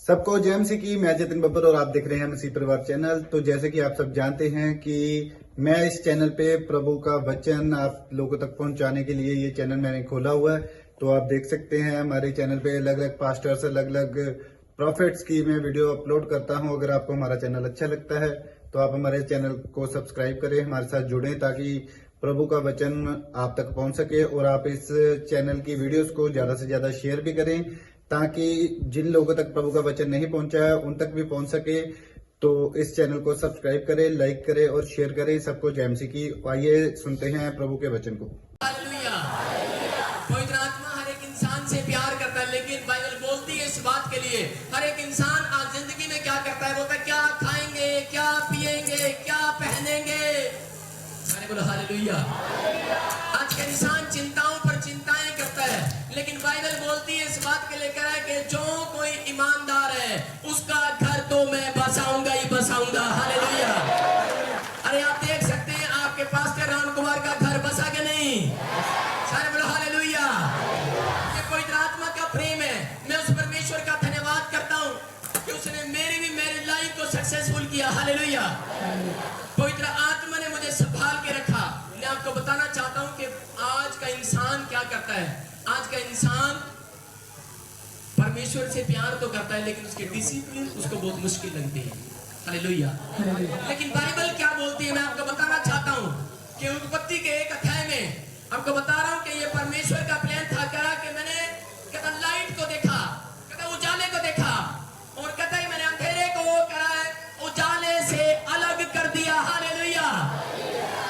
सबको जय मसीह की। मैं जतिन बब्बर और आप देख रहे हैं मसीह परिवार चैनल। तो जैसे कि आप सब जानते हैं कि मैं इस चैनल पे प्रभु का वचन आप लोगों तक पहुंचाने के लिए ये चैनल मैंने खोला हुआ है। तो आप देख सकते हैं हमारे चैनल पे अलग अलग पास्टर्स, अलग अलग प्रॉफिट्स की मैं वीडियो अपलोड करता हूं। अगर आपको हमारा चैनल अच्छा लगता है तो आप हमारे चैनल को सब्सक्राइब करें, हमारे साथ जुड़ें ताकि प्रभु का वचन आप तक पहुंच सके। और आप इस चैनल की वीडियोस को ज्यादा से ज्यादा शेयर भी करें ताकि जिन लोगों तक प्रभु का वचन नहीं पहुंचा है उन तक भी पहुंच सके। तो इस चैनल को सब्सक्राइब करें, लाइक करें और शेयर करें। सबको जय मसीह की। आइए सुनते हैं प्रभु के वचन को। हालेलुया। पवित्र आत्मा हर एक इंसान से प्यार करता है, लेकिन बाइबल बोलती है इस बात के लिए हर एक इंसान आज जिंदगी में क्या करता है, बोलता है क्या खाएंगे, क्या पिएंगे, क्या पहनेंगे। मैंने बोला हालेलुया। आज का इंसान चिंताओं पर चिंताएं करता है, लेकिन बाइबल बोलती है इस बात के लेकर है कि जो कोई ईमानदार है उसका घर तो मैं बसाऊंगा ही बसाऊंगा। हालेलुया। अरे आप देख सकते हैं आपके पास्टर राम कुमार का घर बसा के नहीं। सारे बोलो हालेलुया। ये पवित्र आत्मा का प्रेम है। मैं उस परमेश्वर का धन्यवाद करता हूँ कि उसने मेरी लाइफ को सक्सेसफुल किया। हालेलुया। पवित्र आत्मा ने मुझे संभाल के रखा। मैं आपको बताना चाहता हूँ कि आज का इंसान क्या करता है। आज का इंसान परमेश्वर से प्यार तो करता है, लेकिन उसके डिसिप्लिन उसको बहुत मुश्किल लगती है। हालेलुया। लेकिन बाइबल क्या बोलती है मैं आपको बताना चाहता हूँ कि उत्पत्ति के एक अध्याय में आपको बता रहा हूँ कि ये परमेश्वर का प्लान था। करा कि मैंने कहता लाइट को देखा, कहता उजाले को देखा, और कहता है मैंने अंधेरे को करा है उजाले से अलग कर दिया। हालेलुया।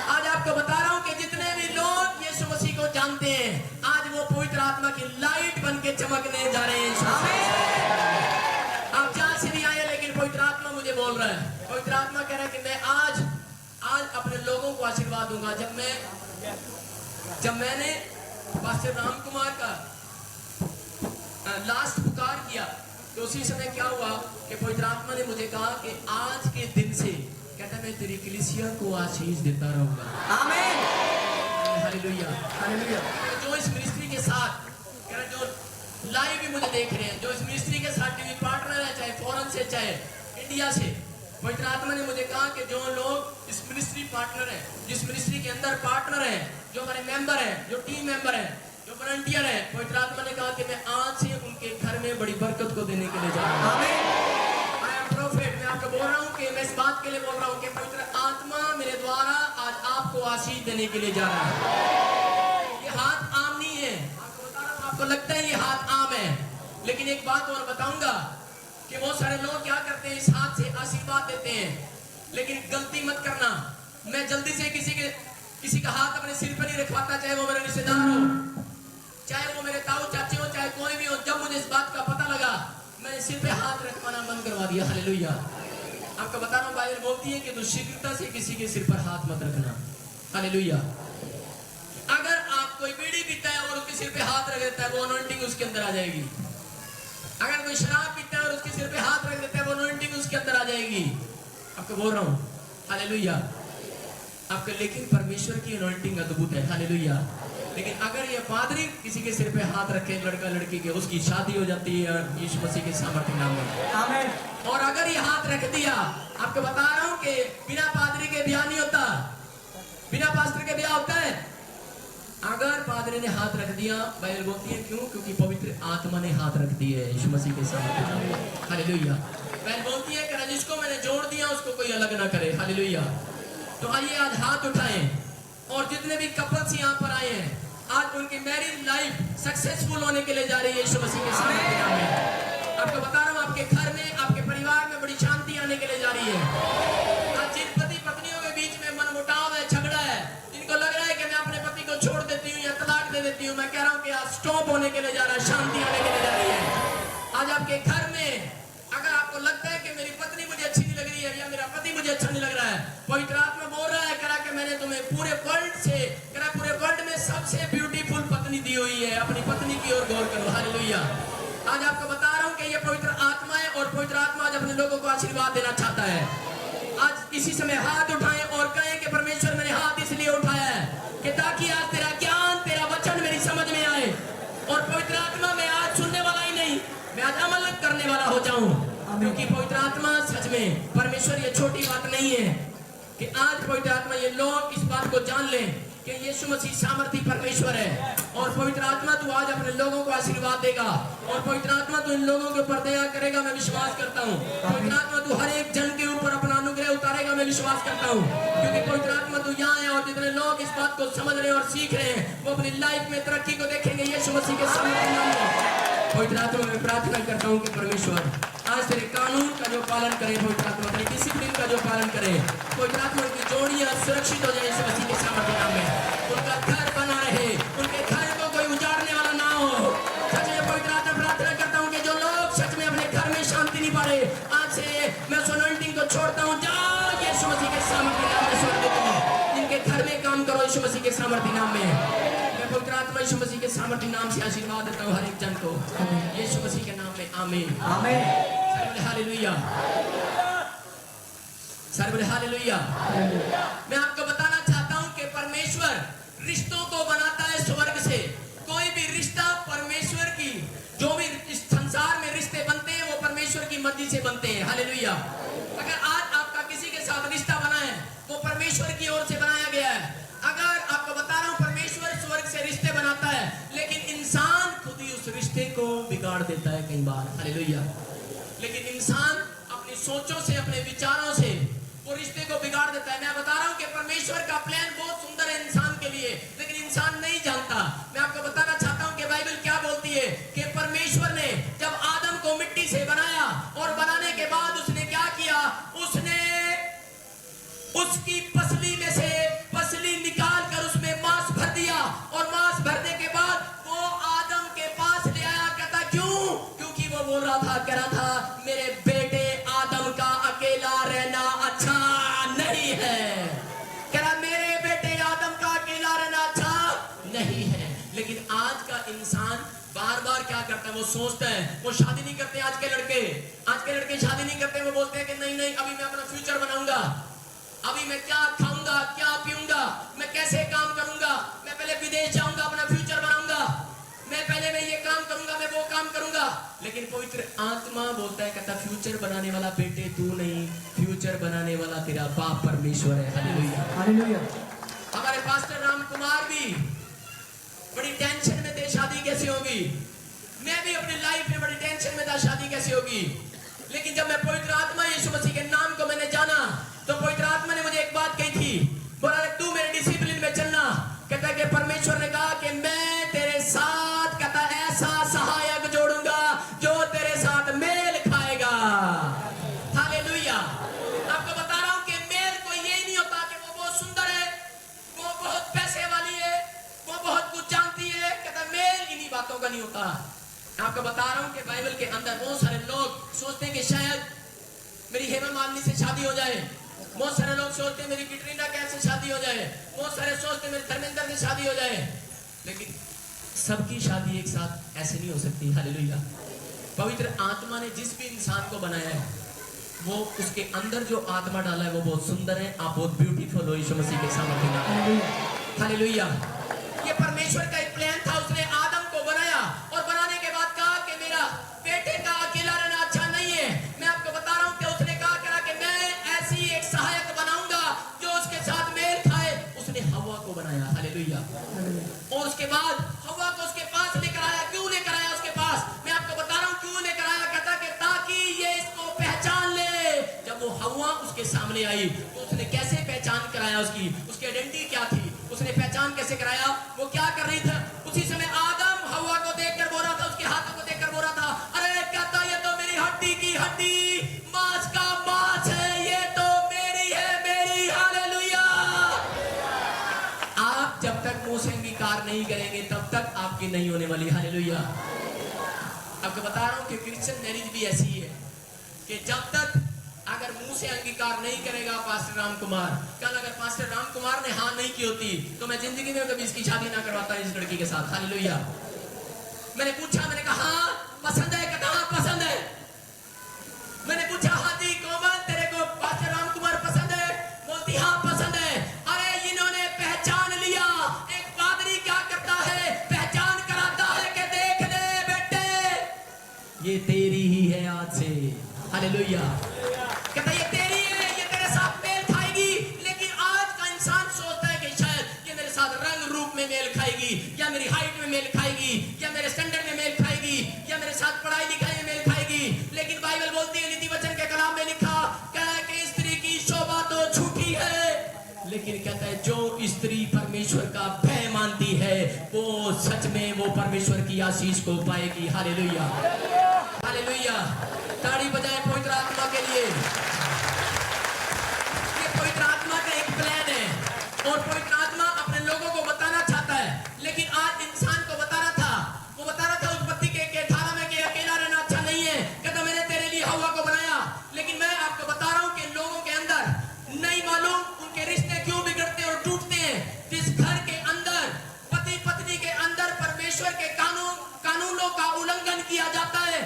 आज आपको बता रहा हूँ कि जितने भी लोग यीशु मसीह को जानते हैं आज वो पवित्र आत्मा की लाइट बन के चमकने जा रहे हैं। आप जहां से भी आए, लेकिन पवित्र आत्मा मुझे बोल रहा है, पवित्र आत्मा कह रहा है कि मैं आज अपने लोगों को आशीर्वाद दूंगा। जब मैंने पास्टर राम कुमार का लास्ट पुकार किया तो उसी समय क्या हुआ कि पवित्र आत्मा ने मुझे कहा कि आज के दिन से कहता मैं तेरी कलीसिया को आशीष देता रहूंगा। आमीन। हालेलुया। हालेलुया। जो इस मिनिस्ट्री के साथ जो लाइव भी मुझे देख रहे हैं, जो इस मिनिस्ट्री के साथ टीवी पार्टनर है, चाहे फॉरेन से चाहे इंडिया से, पवित्र आत्मा ने मुझे कहा कि जो लोग इस मिनिस्ट्री पार्टनर है, जिस मिनिस्ट्री के अंदर पार्टनर है, जो हमारे मेंबर है, जो टीम मेंबर है, जो वॉलंटियर है, पवित्र आत्मा ने कहा कि मैं आज से उनके घर में बड़ी बरकत को देने के लिए जा रहा हूं। I am profit. मैं आपको बोल रहा हूँ कि मैं इस बात के लिए बोल रहा हूँ कि पवित्र आत्मा मेरे द्वारा आज आपको आशीष देने के लिए जा रहा है। ये हाथ आम नहीं है। आपको बता रहा हूँ, आपको लगता है ये हाथ आम है, लेकिन एक बात और बताऊंगा कि बहुत सारे लोग क्या करते हैं, इस हाथ से आशीर्वाद देते हैं, लेकिन गलती मत करना। मैं जल्दी से किसी का हाथ अपने सिर पर नहीं रखवाता, चाहे वो मेरा रिश्तेदार हो, चाहे वो मेरे ताऊ चाचे हो, चाहे कोई भी हो। जब मुझे इस बात का पता लगा मैंने सिर पे हाथ रखवाना बंद करवा दिया। हालेलुया। आपको बता रहा हूँ बाइबल बोलती है कि तो शीघ्रता से किसी के सिर पर हाथ मत रखना। हालेलुया। अगर आप कोई बीड़ी पीता है और उसके सिर पे हाथ रख देता है, वो अनॉइंटिंग उसके अंदर आ जाएगी। अगर कोई शराब पीता है और उसके सिर पे हाथ रख देता है, वो अनॉइंटिंग उसके अंदर आ जाएगी। आपको बोल रहा हूँ हालेलुया। आपका लेकिन परमेश्वर की अनॉइंटिंग अद्भुत है। हालेलुया। लेकिन अगर ये पादरी किसी के सिर पे हाथ रखे, लड़का लड़की के, उसकी शादी हो जाती है यीशु मसीह के सामर्थ्य नाम में। आमीन। और अगर ये हाथ रख दिया, आपको बता रहा हूँ कि बिना पादरी के ब्याह नहीं होता, बिना पास्टर के ब्याह होता है। अगर पादरी ने हाथ रख दिया, बाइबल बोलती है क्यों? क्योंकि पवित्र आत्मा ने हाथ रख दी है यीशु मसीह के सामने। हालेलुया। बाइबल बोलती है कि जिसको मैंने जोड़ दिया उसको कोई अलग ना करे। हालेलुया। तो आइए आज हाथ उठाएं, और जितने भी कपल्स यहाँ पर आए हैं आज उनकी मैरिज लाइफ सक्सेसफुल होने के लिए जा रही है यीशु मसीह के सामने। आपको बता रहा हूँ आपके घर में, आपके परिवार में बड़ी शांति आने के लिए जा रही है। आज जिन पति पत्नियों के बीच में मनमुटाव है, झगड़ा है, जिनको लग रहा है कि मैं अपने पति को छोड़ देती हूँ या तलाक दे देती हूँ, मैं कह रहा हूँ कि आज स्टॉप होने के लिए जा रहा है, शांति आने के लिए जा रही है। आज आपके घर में अगर आपको लगता है कि मेरी पत्नी मुझे अच्छी नहीं लग रही है या मेरा पति मुझे अच्छा नहीं लग रहा है, पवित्र आत्मा बोल रहा है करा कि मैंने तुम्हें पूरे वर्ल्ड में सबसे ब्यूटीफुल पत्नी दी हुई है। अपनी पत्नी की ओर गौर करो। हालेलुया। आज आपको बता रहा हूँ कि ये पवित्र आत्मा है, और पवित्र आत्मा आज अपने लोगों को आशीर्वाद देना चाहता है। आज इसी समय हाथ उठाएं और कहें कि परमेश्वर मैंने हाथ इसलिए उठाया है कि ताकि आज तेरा ज्ञान, तेरा वचन मेरी समझ में आए, और पवित्र आत्मा मैं आज सुनने वाला ही नहीं, मैं आज अमल करने वाला हो जाऊं। क्योंकि पवित्र आत्मा सच में परमेश्वर ये छोटी बात नहीं है कि आज पवित्र आत्मा ये लोग इस बात को जान लें कि यीशु मसीह सामर्थी परमेश्वर है। और पवित्र आत्मा तू आज अपने लोगों को आशीर्वाद देगा और पवित्र आत्मा तू इन लोगों के ऊपर दया करेगा, मैं विश्वास करता हूँ। पवित्र आत्मा तू हर एक जन के ऊपर अपना अनुग्रह उतारेगा, मैं विश्वास करता हूँ। क्योंकि पवित्र आत्मा तू यहाँ है और जितने लोग इस बात को समझ रहे हैं और सीख रहे हैं वो अपनी लाइफ में तरक्की को देखेंगे यीशु मसीह के सामर्थी नाम में। पवित्र आत्मा में प्रार्थना करता हूँ कि परमेश्वर आज तेरे कानून का जो पालन करे, पवित्र आत्मा तेरे डिसिप्लिन का जो पालन करे, पवित्र आत्मा की जोड़ियां सुरक्षित हो जाए यीशु मसीह के सामर्थ्य नाम में। उनका घर बना रहे, उनके घर को कोई उजाड़ने वाला ना हो। सच में पवित्र आत्मा प्रार्थना करता हूँ कि जो लोग सच में अपने घर में शांति नहीं पा रहे, आज से मैं उस अनॉइंटिंग को छोड़ता हूँ। जाओ यीशु मसीह के सामर्थ्य नाम में स्वर्ग देता हूँ। जिनके घर में काम करो यीशु मसीह के सामर्थ्य नाम में। मैं पवित्र आत्मा यीशु मसीह के सामर्थ्य नाम से आशीर्वाद देता हूँ हर एक जन को यीशु मसीह के नाम में। आमीन आमीन। हालेलुया, सर्वले हालेलुया। मैं आपको बताना चाहता हूं कि परमेश्वर रिश्तों को बनाता है स्वर्ग से। कोई भी रिश्ता परमेश्वर की, जो भी इस संसार में रिश्ते बनते हैं वो परमेश्वर की मर्जी से बनते हैं। हालेलुया। अगर आज आपका किसी के साथ रिश्ता बना है वो परमेश्वर की ओर से बनाया गया है। अगर आपको बता रहा हूं परमेश्वर स्वर्ग से रिश्ते बनाता है, लेकिन इंसान खुद ही उस रिश्ते को बिगाड़ देता है कई बार। हालेलुया। लेकिन इंसान अपनी सोचों से, अपने विचारों से वो रिश्ते को बिगाड़ देता है। मैं बता रहा हूं कि परमेश्वर का प्लान बहुत सुंदर है इंसान के लिए, लेकिन इंसान नहीं जानता। मैं आपको बताना चाहता हूं कि बाइबल क्या बोलती है कि परमेश्वर ने जब आदम को मिट्टी से बनाया और बनाने के बाद उसने क्या किया, उसने उसकी पसली में से पसली निकाल कर उसमें मांस भर दिया और मांस भरने के बाद वो आदम के पास ले आया। कहता क्यों? क्योंकि वो बोल रहा था, कह रहा था मेरे बेटे आदम का अकेला रहना अच्छा नहीं है। कह रहा मेरे बेटे आदम का अकेला रहना अच्छा नहीं है। लेकिन आज का इंसान बार बार क्या करता है, वो सोचता है, वो शादी नहीं करते। आज के लड़के शादी नहीं करते। वो बोलते हैं कि नहीं नहीं अभी मैं अपना फ्यूचर बनाऊंगा, अभी मैं क्या खाऊंगा, क्या पीऊंगा, मैं कैसे काम करूंगा, मैं पहले विदेश जाऊंगा, अपना फ्यूचर बनाऊंगा, मैं ये काम करूंगा, मैं वो काम करूंगा। लेकिन पवित्र आत्मा बोलता है, कहता फ्यूचर बनाने वाला बेटे तू नहीं, फ्यूचर बनाने वाला तेरा बाप परमेश्वर है। Hallelujah hallelujah. हमारे पास्टर राम कुमार भी बड़ी टेंशन में थे शादी कैसे होगी। मैं भी अपनी लाइफ में बड़ी टेंशन में था शादी कैसे होगी। लेकिन जब मैं पवित्र आत्मा यीशु मसीह के नाम को मैंने जाना तो पवित्र आत्मा ने मुझे एक बात कही थी, बोला तू मेरे डिसिप्लिन में चलना। कहता कि परमेश्वर ने कहा कि मैं तेरे साथ, कहता ऐसा सहायक जोड़ूंगा जो तेरे साथ मेल खाएगा। हालेलुया। आपको बता रहा हूं कि मेल कोई ये नहीं होता कि वो बहुत सुंदर है, वो बहुत पैसे वाली है, वो बहुत कुछ जानती है। कहता मेल इन्हीं बातों का नहीं होता। आपको बता रहा हूं कि बाइबल के अंदर बहुत सारे लोग सोचते हैं कि शायद मेरी हेमा मालिनी से शादी हो जाए, बहुत सारे लोग सोचते हैं मेरी कैटरीना कैफ से शादी हो जाए, बहुत सारे सोचते हैं मेरे धर्मेंद्र से शादी हो जाए। लेकिन सबकी शादी एक साथ ऐसे नहीं हो सकती। हालेलुया। पवित्र आत्मा ने जिस भी इंसान को बनाया है वो उसके अंदर जो आत्मा डाला है वो बहुत सुंदर है। आप बहुत ब्यूटीफुल हो यीशु मसीह के सामर्थ्य में। हालेलुया। ये परमेश्वर का एक प्लान था। उसने आदम को बनाया और बनाने के बाद कहा कि मेरा बेटे का अकेला रहना अच्छा नहीं है। मैं आपको बता रहा हूं कि उसने कहा कि मैं ऐसी एक सहायक बनाऊंगा जो उसके साथ मेल खाए। उसने हवा को बनाया। हालेलुया। और उसके बाद हवा को उसके पास लेकर आया। क्यों लेकर आया उसके पास? मैं आपको बता रहा हूं क्यों लेकर आया। कहता कि ताकि ये इसको पहचान ले। जब वो हवा उसके सामने आई तो उसने कैसे पहचान कराया, उसकी आइडेंटिटी क्या थी, उसने पहचान कैसे कराया, वो क्या कर रही था। उसी समय आदम हवा को देखकर बोल रहा था, उसके हाथों को देखकर बोल रहा था, अरे कहता ये तो मेरी हड्डी की हड्डी, मांस का मांस है, ये तो मेरी है, मेरी। हालेलुया। आप जब तक मुंह से अंगीकार नहीं करेंगे तब तक आपकी नहीं होने वाली। हालेलुया। आपको बता रहा हूं कि क्रिश्चियन मैरिज भी ऐसी है कि जब तक अगर मुंह से अंगीकार नहीं करेगा पास्टर राम कुमार, कल अगर पास्टर राम कुमार ने हाँ नहीं की होती तो मैं जिंदगी में कभी इसकी शादी ना करवाता इस लड़की के साथ। हालेलुया। मैंने पूछा, मैंने कहा हाँ पसंद है? कहता हाँ पसंद है। मैंने पूछा हाँ जी कोमल तेरे को पास्टर राम कुमार पसंद है? बोलती हाँ पसंद है। अरे इन्होंने पहचान लिया। एक पादरी क्या करता है, पहचान कराता है कि देख ले बेटे ये तेरी ही है आज से। हालेलुया। कहता है ये तेरी है, ये तेरे साथ मेल खाएगी। लेकिन आज का इंसान सोचता है कि शायद ये मेरे साथ रंग रूप में मेल खाएगी, या मेरी हाइट में मेल खाएगी, या मेरे स्टैंडर्ड में मेल खाएगी, या मेरे साथ पढ़ाई लिखाई में मेल खाएगी। लेकिन बाइबल बोलती है, नीति वचन के कलाम में लिखा क्या है कि स्त्री की शोभा तो झूठी है, लेकिन कहता है जो स्त्री परमेश्वर का भय मानती है वो सच में वो परमेश्वर की आशीष को पाएगी। Hallelujah, hallelujah. ताड़ी बजाएं पवित्र आत्मा के लिए। ये पवित्र आत्मा का एक प्लान है और पवित्र आत्मा अपने लोगों को बताना चाहता है। लेकिन आज इंसान को बता रहा था, वो बता रहा था उत्पत्ति के 18 में कि अकेला रहना अच्छा नहीं है। कहता मैंने तेरे लिए हव्वा को बनाया। लेकिन मैं आपको बता रहा हूं कि लोगों के अंदर नहीं मालूम उनके रिश्ते क्यों बिगड़ते और टूटते हैं। जिस घर के अंदर पति पत्नी के अंदर परमेश्वर के कानूनों का उल्लंघन किया जाता है,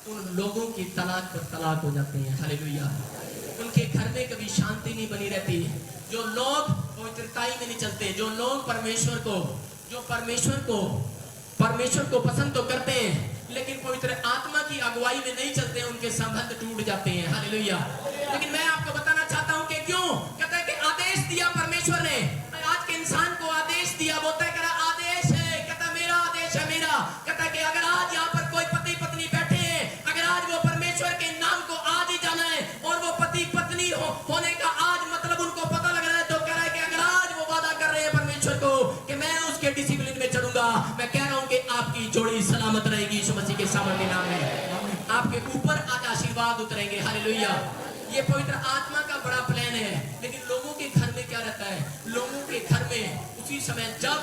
उन लोगों की तलाक पर तलाक हो जाते हैं। हालेलुया। उनके घर में कभी शांति नहीं बनी रहती। जो लोग पवित्रताई में नहीं चलते, जो लोग परमेश्वर को पसंद तो करते हैं लेकिन पवित्र आत्मा की अगुवाई में नहीं चलते, उनके संबंध टूट जाते हैं। हालेलुया। लेकिन मैं आपको बताना चाहता हूं कि क्यों। कहता है कि आदेश दिया परमेश्वर ने, आज के इंसान को आदेश दिया। बोलता है आदेश है, कहता मेरा आदेश है मेरा। कहता है कि अगर आज यहाँ पर कोई पति पत्नी बैठे हैं, अगर आज वो परमेश्वर के नाम को आज ही जाना है और वो पति पत्नी होने का आज मतलब उनको पता लग रहा है, तो कह रहा है कि अगर आज वो वादा कर रहे हैं परमेश्वर को कि मैं उसके डिसिप्लिन में चलूंगा, मैं कह रहा हूं कि आपकी जोड़ी सलामत रहेगी यीशु मसीह के सामर्थ्य नाम में। आपके ऊपर आज आशीर्वाद उतरेंगे। हालेलुया। ये पवित्र आत्मा का बड़ा प्लान है। लेकिन लोगों के घर में क्या रहता है, लोगों के घर में उसी समय जब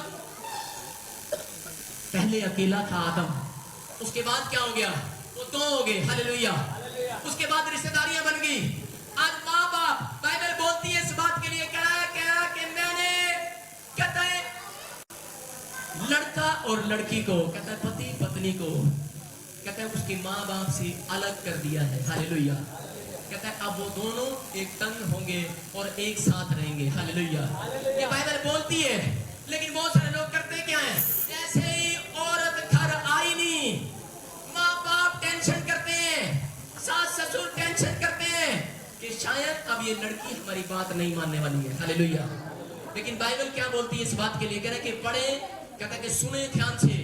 पहले अकेला था आदम, उसके बाद क्या हो गया, वो दो हो गए। हालेलुया। उसके बाद रिश्तेदारियां बन गई। आज माँ बाप, बाइबल बोलती है इस बात के लिए कह रहा है कि मैंने, कहता है लड़का और लड़की को, कहता है पति पत्नी को, कहता है उसकी माँ बाप से अलग कर दिया है। हालेलुया। कहता है अब वो दोनों एक तंग होंगे और एक साथ रहेंगे। हालेलुया। ये बाइबल बोलती है। लेकिन बहुत सारे लोग करते क्या है, ऐसे ही औरत घर आई नहीं, माँ बाप टेंशन करते हैं, सास ससुर टेंशन करते हैं कि शायद अब ये लड़की हमारी बात नहीं मानने वाली है। हालेलुया। लेकिन बाइबल क्या बोलती है इस बात के लिए, कह रहा है कि पढ़े, कहता है कि सुने ध्यान से,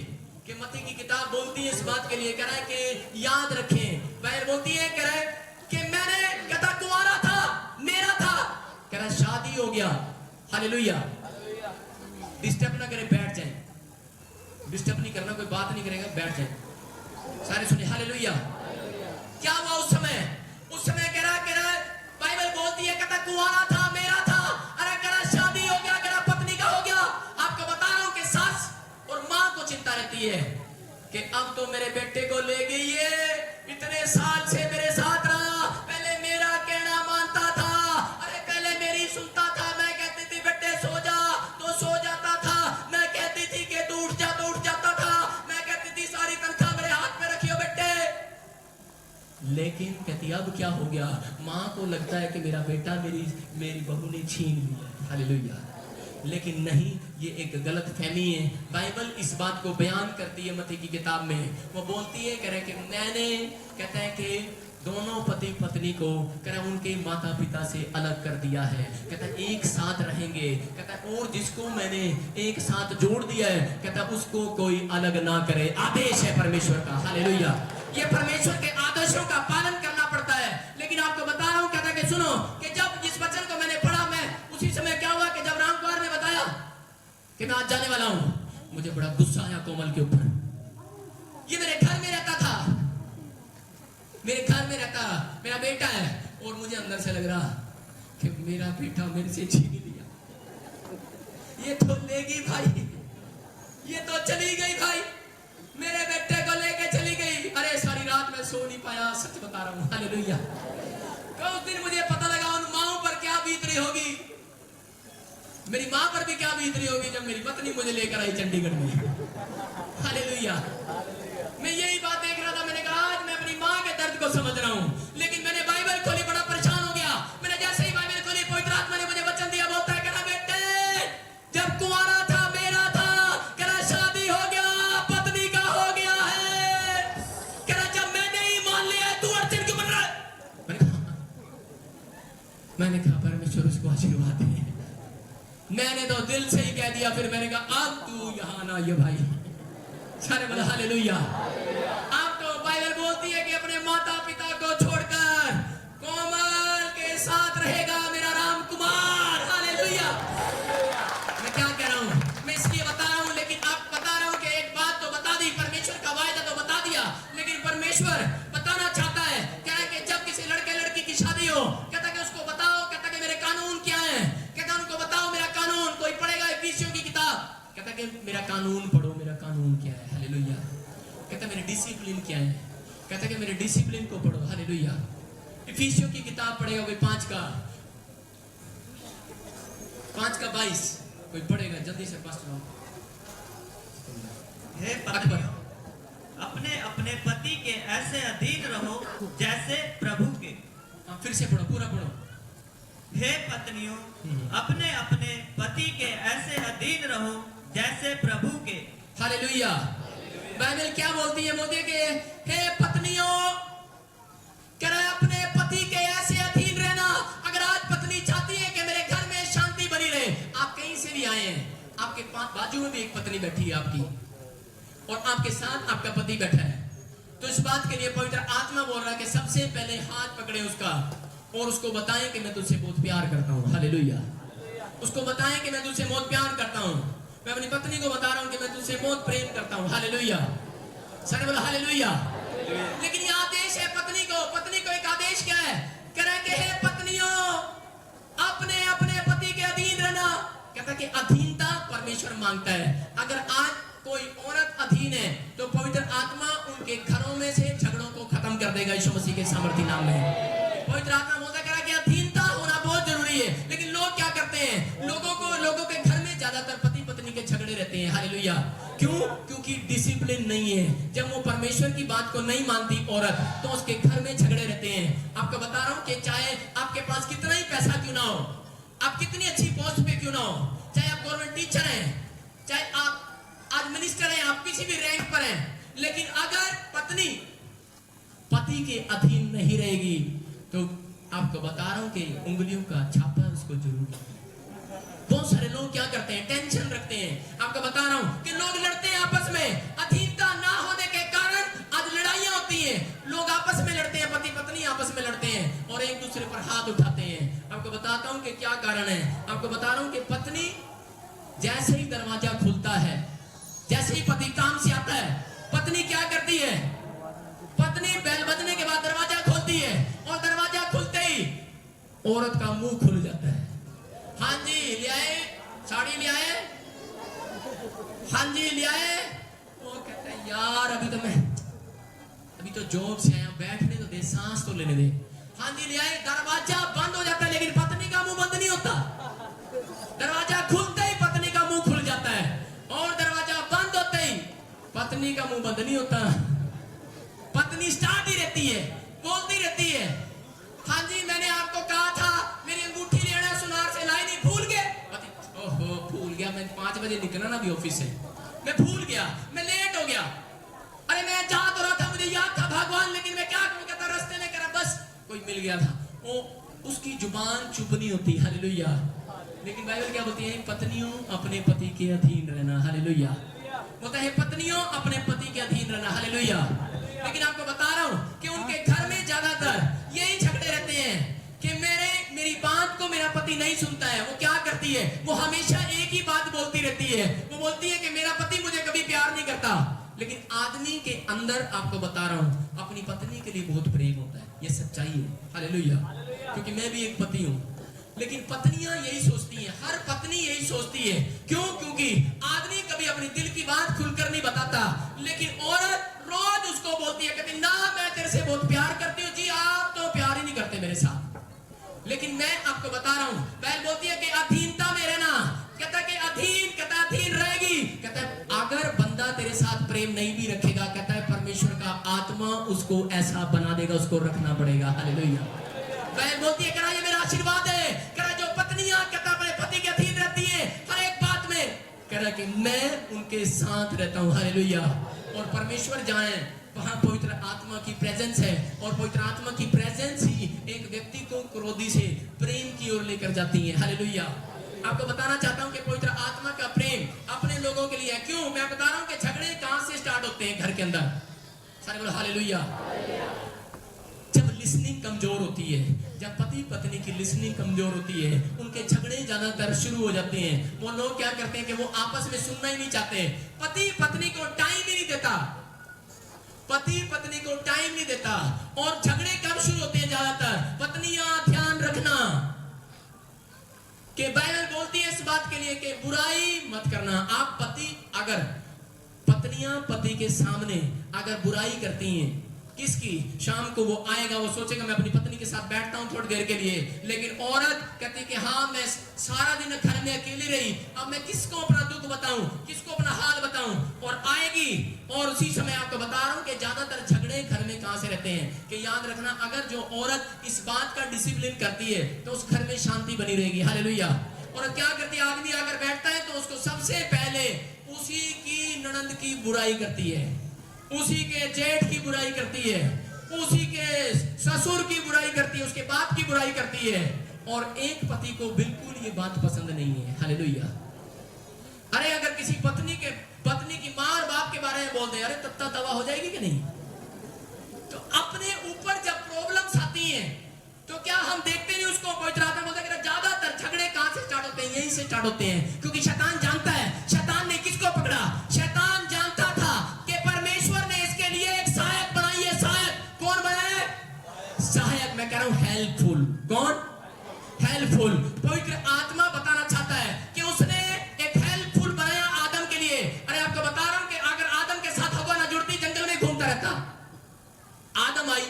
कि मत्ती की किताब बोलती है इस बात के लिए, कह रहा है कि याद रखें। बाइबल बोलती है, कह रहा है कि मैंने, कहता कुंवारा था, मेरा था, कह रहा शादी हो गया। हालेलुया। डिस्टर्ब ना करें, बैठ जाए। डिस्टर्ब नहीं करना, कोई बात नहीं करेगा, बैठ जाए। सारे सुने। हालेलुया। क्या हुआ उस समय? उस समय कह रहा बाइबल बोलती है, कहता कुंवारा था, मेरा था। अरे कह रहा शादी हो गया, कह रहा पत्नी का हो गया। आपको बता रहा हूं कि सास और माँ को चिंता रहती है कि अब तो मेरे बेटे को ले गई है, इतने साल से मेरे साथ रहा, पहले मेरा कहना मानता था, अरे पहले मेरी सुनता था, मैं कहती थी बेटे सो जा तो सो जाता था, मैं कहती थी कि तू उठ जा तो उठ जाता था, मैं कहती थी सारी तनख्वाह मेरे हाथ में रखियो बेटे। लेकिन कहती अब क्या हो गया, माँ को लगता है कि मेरा बेटा मेरी बहू ने छीन लिया। हालेलुया। लेकिन नहीं, ये एक गलत फहमी है। बाइबल इस बात को बयान करती है मत्ती की किताब में। वो बोलती है, कह रहे कि मैंने, कहता है कि दोनों पति पत्नी को, कह रहा उनके माता पिता से अलग कर दिया है। कहता है एक साथ रहेंगे। कहता है और जिसको मैंने एक साथ जोड़ दिया है, कहता है उसको कोई अलग ना करे। आदेश है परमेश्वर का। हालेलुया। ये परमेश्वर के आदेशों का पालन करना पड़ता है। लेकिन आपको बता रहा हूं, कहता है कि सुनो, कि जब जिस वचन को मैंने पढ़ा, मैं उसी समय क्या हुआ कि जब रामकुमार ने बताया कि मैं आज जाने वाला हूं, मुझे बड़ा गुस्सा आया कोमल के ऊपर। ये मेरे घर में रहता था, मेरे घर में रहता, मेरा बेटा है, और मुझे अंदर से लग रहा कि मेरा बेटा मेरे से छीन लिया। ये तो लेगी भाई, ये तो चली गई भाई, मेरे बेटे को लेके चली गई। अरे सारी रात मैं सो नहीं पाया, सच बता रहा हूं। हालेलुया। तो उस दिन मुझे पता लगा उन माओं पर क्या बीत रही होगी, मेरी माँ पर भी क्या बीत रही होगी जब मेरी पत्नी मुझे लेकर आई चंडीगढ़ में। हालेलुया। मैं यही बात देख रहा था, मैंने कहा आज मैं अपनी माँ के दर्द को समझ रहा हूँ। लेकिन मैंने बाइबल खोली, बड़ा परेशान हो गया। मैंने जैसे ही बाइबल खोली, पवित्र आत्मा ने मुझे वचन दिया, बोलता है, कहना बेटे जब कुंवारा था मेरा था, कहना शादी हो गया पत्नी का हो गया है, कहना जब मैंने ही मान लिया तू अड़चन क्यों बन रहा है। मैंने कहा परमेश्वर उसको आशीर्वाद दे। मैंने तो दिल से ही कह दिया, फिर मैंने कहा अब तू यहाँ ना ये भाई। सारे बोले हालेलुया। अब तो बाइबल बोलती है कि अपने माता पिता को छोड़कर कोमल के साथ रहेगा मेरा राम कुमार। हालेलुया। मैं क्या कह रहा हूँ, मैं इसलिए बता रहा हूँ, लेकिन अब बता रहा हूँ कि एक बात तो बता दी, परमेश्वर का वायदा तो बता दिया, लेकिन परमेश्वर बताना चाहता है क्या है कि जब किसी लड़के लड़की की शादी हो, कहता है कि उसको बताओ, कहता है कि मेरे कानून क्या है, कहता है उनको बताओ मेरा कानून। कोई पढ़ेगा इफिसियों की किताब, कहता है कि मेरा कानून पढ़ो, मेरा कानून क्या है। हालेलुया। कहता है मेरे डिसिप्लिन क्या है, कहता है कि मेरे डिसिप्लिन को पढ़ो। हालेलुया। इफिसियों की किताब पढ़ेगा कोई 5 का 22, कोई पढ़ेगा जल्दी से पास्टर। हे पत्नियों, अपने अपने पति के ऐसे अधीन रहो जैसे प्रभु के। फिर से पढ़ो, पूरा पढ़ो। हे पत्नियों, अपने अपने पति के ऐसे अधीन रहो जैसे प्रभु के। हालेलुया। बाइबल क्या बोलती है? बोलती है कि हे पत्नियों, कह रहा है अपने पति के ऐसे अधीन रहना। अगर आज पत्नी चाहती है कि मेरे घर में शांति बनी रहे, आप कहीं से भी आए हैं, आपके बाजू में भी एक पत्नी बैठी है आपकी, और आपके साथ आपका पति बैठा है, तो इस बात के लिए पवित्र आत्मा बोल रहा है कि सबसे पहले हाथ पकड़े उसका और उसको बताएं कि मैं तुझसे बहुत प्यार करता हूँ। हालेलुया। उसको बताएं कि मैं तुझसे बहुत प्यार करता हूँ। मैं अपनी पत्नी को बता रहा हूँ कि मैं तुझसे बहुत प्रेम करता हूँ। हालेलुया। सारे बोलो हालेलुया। लेकिन ये आदेश है पत्नी को एक आदेश क्या है? कह रहा है कि हे पत्नियों, अपने अपने पति के अधीन रहना। कहता है कि अधीनता परमेश्वर मांगता है। अगर आज कोई औरत अधीन है तो पवित्र आत्मा उनके घरों में से झगड़ों को खत्म कर देगा यीशु मसीह के सामर्थ्य नाम में। पवित्र आत्मा बोलता है कि अधीनता होना बहुत जरूरी है, लेकिन लोग क्या करते हैं? लोगों के घर में ज्यादातर पति पत्नी के झगड़े रहते हैं। हालेलुया। क्यों? क्योंकि डिसिप्लिन नहीं है। जब वो परमेश्वर की बात को नहीं मानती औरत, तो उसके घर में झगड़े रहते हैं। आपको बता रहा हूं कि चाहे आपके पास कितना ही पैसा क्यों ना हो, आप कितनी अच्छी पोस्ट पे क्यों ना हो, चाहे आप गवर्नमेंट टीचर हैं, चाहे आप आज मिनिस्टर हैं, आप किसी भी रैंक पर हैं, लेकिन अगर पत्नी पति के अधीन नहीं रहेगी तो आपको बता रहा हूं कि उंगलियों का छापा उसको जरूर। बहुत सारे लोग क्या करते हैं? टेंशन रखते हैं। आपको बता रहा हूं कि लोग लड़ते हैं आपस में। अधीनता ना होने के कारण आज लड़ाइयां होती हैं। लोग आपस में लड़ते हैं, पति पत्नी आपस में लड़ते हैं और एक दूसरे पर हाथ उठाते हैं। आपको बताता हूं कि क्या कारण है। आपको बता रहा हूं कि पत्नी जैसे ही दरवाजा खुलता है, जैसे ही पति काम से आता है, पत्नी क्या करती है? पत्नी बेल बजने के बाद दरवाजा खोलती है और दरवाजा खुलते ही औरत का मुंह खुल जाता है। हाँ जी ले आए, साड़ी ले आए, हाँ जी ले आए। वो कहता है यार अभी तो जॉब से आया, बैठने तो दे, सांस तो लेने दे। हाँ जी ले आए। दरवाजा बंद हो जाता है, लेकिन पत्नी का मुंह बंद नहीं होता। दरवाजा खुलते ही पत्नी का मुंह खुल जाता है और दरवाजा बंद होते ही पत्नी का मुंह बंद नहीं होता। पत्नी स्टार्ट ही रहती है, बोलती रहती है, हाँ जी मैंने आपको कहा था मेरी अंगूठी लेना सुनार से लाई, नहीं भूल गए? पति ओहो भूल गया, मैं 5 बजे निकला ना अभी ऑफिस से, मैं भूल गया, मैं लेट हो गया। अरे मैं जा तो रहा था, मुझे याद था भगवान, लेकिन मैं क्या करूं? कहता रास्ते में करा, बस कोई मिल गया था। वो उसकी जुबान चुप नहीं होती। हालेलुया। लेकिन बाइबल क्या बोलती है? पत्नियों अपने पति के अधीन रहना। हालेलुया। बोलता है पत्नियों अपने पति के अधीन रहना। हालेलुया। लेकिन आपको बता रहा हूं कि उनके घर में ज्यादातर यही झगड़े रहते हैं कि मेरी बात को मेरा पति नहीं सुनता है। वो क्या करती है? वो हमेशा एक ही बात बोलती रहती है। वो बोलती है कि मेरा पति मुझे कभी प्यार नहीं करता, लेकिन आदमी के अंदर आपको बता रहा हूं अपनी पत्नी के लिए बहुत प्रेम होता है। ये सच्चाई है। हालेलुया। क्योंकि मैं भी एक पति हूं, लेकिन पत्नियां यही सोचती हैं, हर पत्नी यही सोचती है। क्यों? क्योंकि आदमी कभी अपनी दिल की बात खुलकर नहीं बताता, लेकिन औरत रोज उसको बोलती है, कहती ना मैं तेरे से बहुत प्यार करती हूँ। जी आप तो प्यार ही नहीं करते मेरे साथ। लेकिन मैं आपको बता रहा हूँ, बहन बोलती है कि अधीनता में रहना। कहता कि अधीन रहेगी। कहता है अगर बंदा तेरे साथ प्रेम नहीं भी रखेगा, कहता है परमेश्वर का आत्मा उसको ऐसा बना देगा, उसको रखना पड़ेगा। हालेलुया। बहन बोलती है करा ये मेरा आशीर्वाद है, करा जो पत्नियां कहता अपने पति के अधीन रहती है हर एक बात में, कह रहा कि मैं उनके साथ रहता हूं। हालेलुया। और परमेश्वर जाए वहां पवित्र आत्मा की प्रेजेंस है और पवित्र आत्मा की प्रेजेंस ही एक व्यक्ति को क्रोधी से प्रेम की ओर लेकर जाती है। हालेलुया। आपको बताना चाहता हूं कि पवित्र आत्मा का प्रेम अपने लोगों के लिए है। क्यों? मैं बता रहा हूं कि झगड़े कहां से स्टार्ट होते हैं? घर के अंदर। सारे बोलो हालेलुया। जब लिसनिंग कमजोर होती है, जब पति पत्नी की लिसनिंग कमजोर होती है, उनके झगड़े ज्यादातर शुरू हो जाते हैं। वो लोग क्या करते हैं कि वो आपस में सुनना ही नहीं चाहते। पति पत्नी को टाइम ही नहीं देता, पति पत्नी को टाइम नहीं देता। और झगड़े कब शुरू होते हैं? ज्यादातर पत्नियां ध्यान रखना कि बाइबल बोलती है इस बात के लिए कि बुराई मत करना। आप पति अगर पत्नियां पति के सामने अगर बुराई करती हैं, किसकी? शाम को वो आएगा, वो सोचेगा मैं अपनी पत्नी के साथ बैठता हूं थोड़ी देर के लिए, लेकिन औरत कहती कि हाँ मैं सारा दिन घर में अकेली रही, अब मैं किसको अपना दुख बताऊं, किसको अपना हाल बताऊं। और आएगी, और उसी समय आपको बता रहा हूं कि ज्यादातर झगड़े घर में कहां से रहते हैं कि याद रखना, अगर जो औरत इस बात का डिसिप्लिन करती है तो उस घर में शांति बनी रहेगी। हालेलुया। और क्या करती है? आदमी आकर बैठता है तो उसको सबसे पहले उसी की ननद की बुराई करती है, उसी के जेठ की बुराई करती है, उसी के ससुर की बुराई करती है, उसके बाप की बुराई करती है। और एक पति को बिल्कुल ये बात पसंद नहीं है। हालेलुया। अरे अगर किसी पत्नी की मां और बाप के बारे में बोल दे, अरे तत्ता तवा हो जाएगी कि नहीं? तो अपने ऊपर जब प्रॉब्लम्स आती हैं तो क्या हम देखते नहीं उसको? पवित्र आत्मा बोलता है कि ज्यादातर झगड़े कहां से स्टार्ट होते हैं? यहीं से स्टार्ट होते हैं। क्योंकि शैतान जानता है, शैतान ने किसको पकड़ा? शैतान जानता था कि परमेश्वर ने इसके लिए एक सहायक बनाई है। सहायक कौन बनाया? सहायक, मैं कह रहा हूं हेल्पफुल। कौन? हेल्पफुल। पवित्र आत्मा बताना चाहता है कि उसने एक हेल्पफुल बनाया आदम के लिए। अरे आपको बता रहा हूं कि अगर आदम के साथ हवा ना जुड़ती, जंगल में घूमता रहता। आदम आई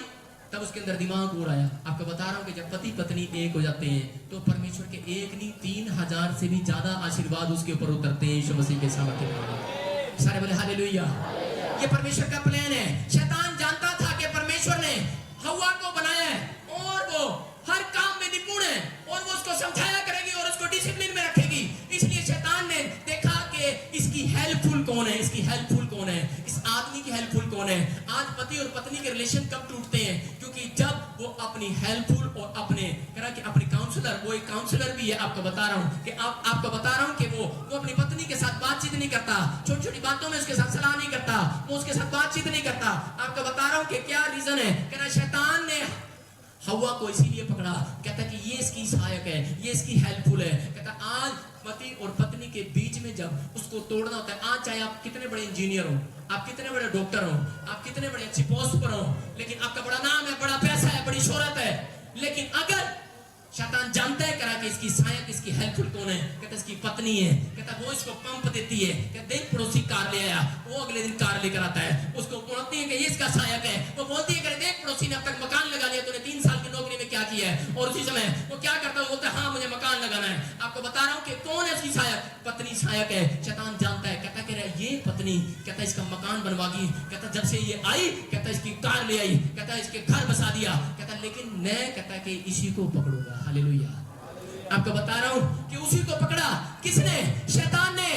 तब उसके अंदर दिमाग और आया। आपको बता रहा हूं कि जब पति पत्नी एक हो जाते हैं तो परमेश्वर के एक नहीं 3000 से भी ज्यादा आशीर्वाद उसके ऊपर उतरते हैं यीशु मसीह के सामर्थ्य। सारे बोले हालेलुया। ये परमेश्वर का प्लान है। शैतान जानता था कि परमेश्वर ने हव्वा को बनाया है और वो हर काम में निपुण है और वो उसको समझाया करेगी और उसको डिसिप्लिन में रखेगी। इसलिए शैतान ने देखा कि इसकी हेल्पफुल कौन है, इसकी हेल्पफुल कौन है, इस आदमी की हेल्पफुल कौन है। आज पति और पत्नी के रिलेशन कब टूटते हैं? क्योंकि जब वो अपनी हेल्पफुल और अपने काउंसलर, वो एक काउंसलर भी है। आपको बता रहा हूं कि आपको बता रहा हूं कि वो अपनी पत्नी के साथ बातचीत नहीं करता, छोटी छोटी बातों में उसके साथ सलाह नहीं करता, वो उसके साथ बातचीत नहीं करता। आपको बता रहा हूं कि क्या रीजन है? कहना शैतान ने हव्वा को इसीलिए पकड़ा, कहता कि ये इसकी सहायक है, ये इसकी हेल्पफुल है। कहता आज पति और पत्नी के बीच में जब उसको तोड़ना होता है, आज चाहे आप कितने बड़े इंजीनियर हो, आप कितने बड़े डॉक्टर हो, आप कितने बड़े अच्छी पोस्ट पर हो, लेकिन आपका बड़ा नाम है, बड़ा पैसा है, बड़ी शोहरत है, लेकिन अगर शैतान जानता है करा कि इसकी सहायक, इसकी हेल्पफुल कौन है, कहता इसकी पत्नी है, कहता वो इसको पंप देती है, कहता देख पड़ोसी कार ले आया, वो अगले दिन कार लेकर आता है, उसको बोलती है कि ये इसका सहायक है, वो बोलती है कि देख पड़ोसी ने अब तक मकान लगा लिया, तूने 3 साल की नौकरी में क्या किया है। और उसी समय वो क्या करता है? बोलता है हाँ मुझे मकान लगाना है। आपको बता रहा हूं कि कौन है उसकी सहायक? पत्नी सहायक है। शैतान जानता है, कहता कह रहा ये पत्नी, कहता इसका मकान बनवागी, कहता जब से ये आई, कहता इसकी कार ले आई, कहता इसके घर बसा दिया, कहता लेकिन मैं कहता कि इसी को पकड़ूंगा। हालेलुया। आपको बता रहा हूं कि उसी को पकड़ा। किसने? शैतान ने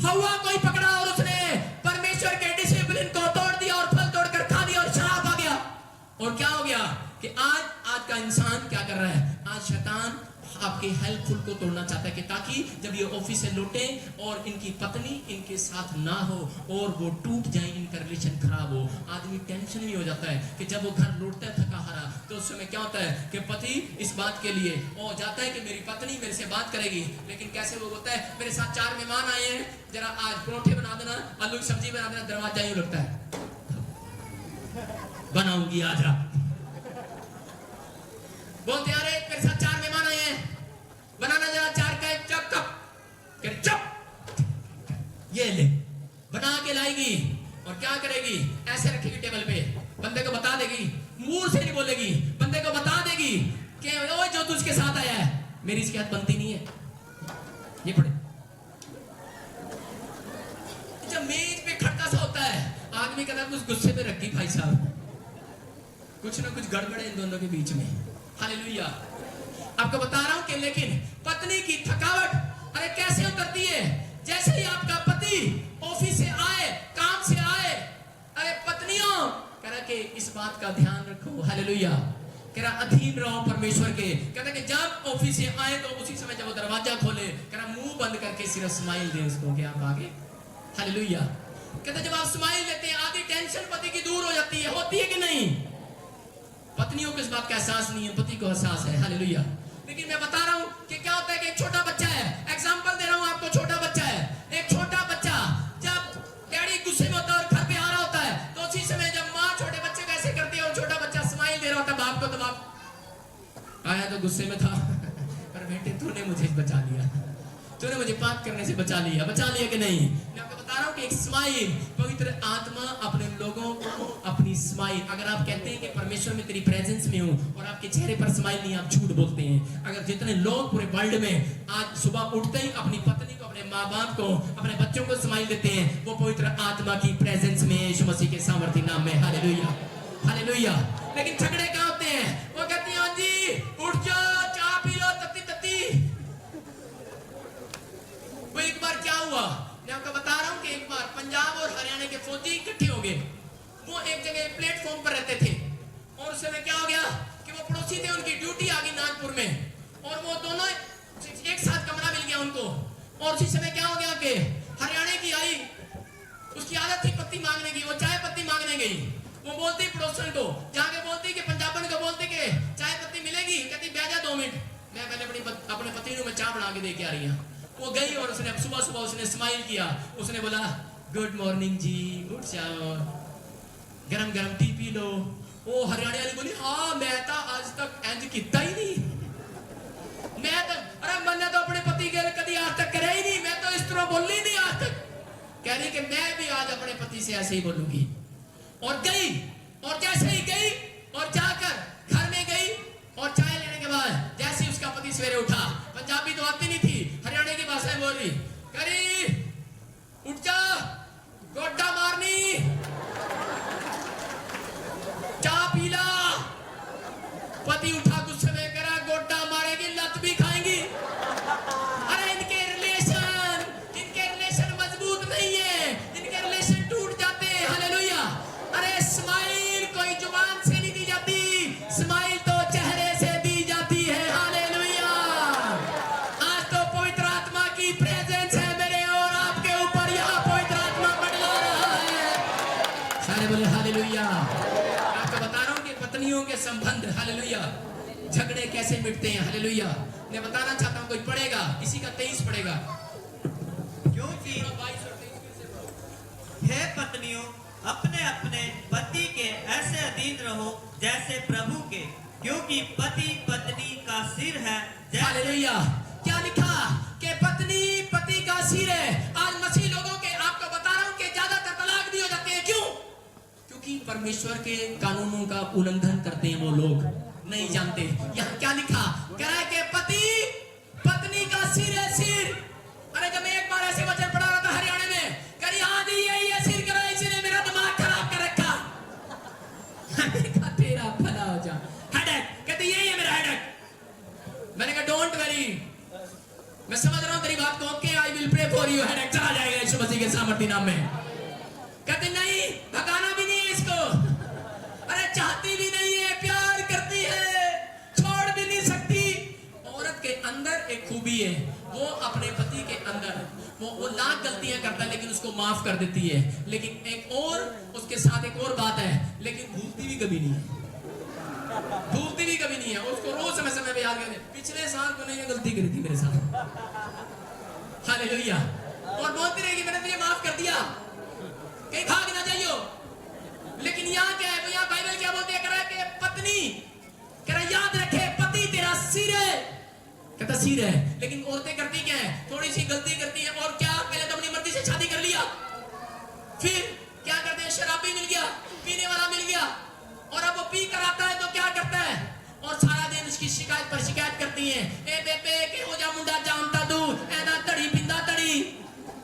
हव्वा को ही पकड़ा और उसने परमेश्वर के डिसिप्लिन को तोड़ दिया और फल तोड़कर खा लिया और शराब आ गया। और क्या हो गया कि आज का इंसान क्या कर रहा है? आज शैतान आपके हेल्पफुल को तोड़ना चाहता है कि ताकि जब ये ऑफिस से लौटे और इनकी पत्नी इनके साथ ना हो और वो टूट जाए, इनका रिलेशन खराब हो। आदमी टेंशन में हो जाता है कि जब वो घर लौटता है थका हारा, तो उस समय क्या होता है कि पति इस बात के लिए और जाता है कि मेरी पत्नी मेरे से बात करेगी, लेकिन कैसे वो बोलता है मेरे साथ 4 मेहमान आए हैं, जरा आज परोठे बना देना, आलू की सब्जी बना देना। दरवाजा यूं लगता है, बनाऊंगी आज आप। बोलते अरे मेरे साथ 4 मेहमान आए हैं, बनाना जरा 4 का 1 कप, चुप, ये ले बना के लाएगी और क्या करेगी? ऐसे रखेगी टेबल पे, बंदे को बता देगी, मुंह से नहीं बोलेगी, बंदे को बता देगी कि ओए जो तुझके साथ आया है मेरी इसके हाथ बनती नहीं है। ये पढ़े, जब मेज पे खटका सा होता है, आदमी कहता है कुछ गुस्से में रखी भाई साहब, कुछ ना कुछ गड़बड़ है इन दोनों के बीच में। हालेलुया। आपको बता रहा हूं कि लेकिन पत्नी की थकावट अरे कैसे उतरती है? जैसे ही आपका पति ऑफिस से आए, काम से आए, अरे पत्नियों कह रहे कि इस बात का ध्यान रखो, हालेलुया। कह रहा अधीन रहो परमेश्वर के। कहता कि जब ऑफिस से आए तो उसी समय जब वो दरवाजा खोले, कह रहा मुंह बंद करके सिर्फ स्माइल दे उसको कि आप आगे, हालेलुया। कहता जब आप स्माइल देते हैं आधी टेंशन पति की दूर हो जाती है, होती है कि नहीं? पत्नियों को इस बात का एहसास नहीं है, पति को एहसास है, हालेलुया। लेकिन मैं बता रहा हूं कि क्या होता है कि एक छोटा बच्चा है, एग्जांपल दे रहा हूं आपको, छोटा बच्चा है, एक छोटा बच्चा जब डैडी गुस्से में होता है और घर पे आ रहा होता है, तो उसी समय जब माँ छोटे बच्चे को ऐसे करती है और छोटा बच्चा स्माइल दे रहा होता है बाप को, तो बाप आया तो गुस्से में था पर बेटे तूने मुझे बचा लिया, तूने मुझे पाप करने से बचा लिया कि नहीं? मैं आपको बता रहा हूं कि एक स्माइल, पवित्र आत्मा अपने लोगों को अपनी स्माइल, अगर आप कहते हैं कि परमेश्वर में तेरी प्रेजेंस में हूं और आपके चेहरे पर स्माइल नहीं, आप झूठ बोलते हैं। अगर जितने लोग पूरे वर्ल्ड में आज सुबह उठते ही अपनी पत्नी को, अपने माँ बाप को, अपने बच्चों को स्माइल देते हैं, वो पवित्र आत्मा की प्रेजेंस में, यीशु मसीह के सामर्थ्य नाम में, हालेलुया, हालेलुया। लेकिन झगड़े क्या होते हैं? वो कहती हैं जी उठ जाओ, चाय पी लो, तत्ती तत्ती। वो एक बार क्या हुआ, मैं आपको बता रहा हूं कि एक बार पंजाब और हरियाणा के फौजी इकट्ठे हो गए। वो एक जगह प्लेटफॉर्म पर रहते थे और उस समय क्या हो गया कि वो पड़ोसी थे, उनकी ड्यूटी आ गई नागपुर में और वो दोनों एक साथ कमरा मिल गया उनको। और उसी समय क्या हो गया कि हरियाणा की आई, उसकी आदत थी पत्ती मांगने की, वो चाय पत्ती मांगने गई। वो बोलती पड़ोसन को, जाके बोलती कि पंजाबन को बोलती कि चाय पत्ती मिलेगी, कहती बैठ जा 2 मिनट, मैं पहले अपने पति को मैं चाय बना के दे के आ रही हूँ। वो गई और उसने सुबह सुबह उसने स्माइल किया, उसने बोला गुड मॉर्निंग जी, उठ जाओ, गरम गरम टी पी लो। वो हरियाणा वाली बोली हाँ मैं तो आज तक इंज किया ही नहीं, मैं तो अरे मैंने तो अपने पति के कभी आज तक करे ही नहीं, मैं तो इस तरह बोली नहीं आज तक। कह रही कि मैं भी आज अपने पति से ऐसे ही बोलूंगी। और गई, और जैसे ही गई और जाकर घर में गई और चाय लेने के बाद जैसे ही उसका पति सवेरे उठा, पंजाबी तो आती नहीं थी, हरियाणा की भाषा बोल रही, करी उठ जा, गोड्डा मारनी, चाय पीला। पति उठा गुस्से में, करा गोड्डा मारेगी, लत भी खाएंगी। अरे इनके रिलेशन मजबूत नहीं है, इनके रिलेशन टूट जाते हैं, हालेलुया। अरे स्माइल कोई जुबान से नहीं दी जाती, स्माइल तो चेहरे से दी जाती है, हालेलुया। आज तो पवित्र आत्मा की प्रेजेंस है मेरे और आपके ऊपर, यहाँ पवित्र आत्मा मंडला रहा है, सारे बोले हालेलुया। आपको बता रहा हूँ कि पत्नियों के संबंध, हालेलुया, झगड़े कैसे मिटते हैं, हालेलुया। मैं बताना चाहता हूँ, कोई पढ़ेगा, इसी का 23 पढ़ेगा, क्योंकि हे पत्नियों अपने अपने पति के ऐसे अधीन रहो जैसे प्रभु के, क्योंकि पति पत्नी का सिर है। हालेलुया। क्या लिखा कि पत्नी पति का सिर है। आज मसीह लोगों के, आपको बता रहा हूं कि ज्यादातर तलाक भी हो जाते हैं, क्यों? क्योंकि परमेश्वर के कानूनों का उल्लंघन करते हैं वो लोग, नहीं जानते। यहाँ क्या लिखा, कह रहा है कि पति पत्नी का सिर है, सिर। अरे जब मैं एक बार ऐसे वचन पढ़ा रहा था हरियाणा में, करी आदि ये सिर करा, इसने मेरा दिमाग खराब कर रखा। तेरा भला हो जा, हेडेक, कहते ये है मेरा हेडेक। मैंने कहा डोंट वरी, मैं समझ रहा हूं तेरी बात को, okay I will pray for you, headache चला जाएगा यीशु मसीह के सामर्थ्य नाम में। कहते नहीं, भगाना भी नहीं है इसको, अरे चाहती भी नहीं है, प्यार करती है, छोड़ भी नहीं सकती। औरत के अंदर एक खूबी है, वो अपने पति के अंदर वो लाख गलतियां करता है लेकिन उसको माफ कर देती है। लेकिन एक और उसके साथ एक और बात है, लेकिन भूलती भी कभी नहीं है, भूलती भी कभी नहीं है, उसको रोज समय समय पे याद करते, पिछले साल को नहीं गलती करी थी मेरे साथ, हालेलुया। और बोलती रहेगी मैंने तुझे माफ कर दिया, कहीं भाग ना जाइयो। लेकिन यहाँ क्या है, यहाँ बाइबल क्या बोलती है, कह रहा है कि पत्नी, कह रहा याद रखे पति तेरा सिर है, कहता सिर है। लेकिन औरतें करती क्या है, थोड़ी सी गलती करती है और क्या, पहले तो अपनी मर्जी से शादी कर लिया, फिर क्या करते हैं, शराबी मिल गया, पीने वाला मिल गया, और अब वो पी कर आता है तो क्या करता है, और सारा दिन उसकी शिकायत पर शिकायत करती है, ए बेबे के हो जा मुंडा जानता तू, ऐदा तड़ी पिंदा तड़ी,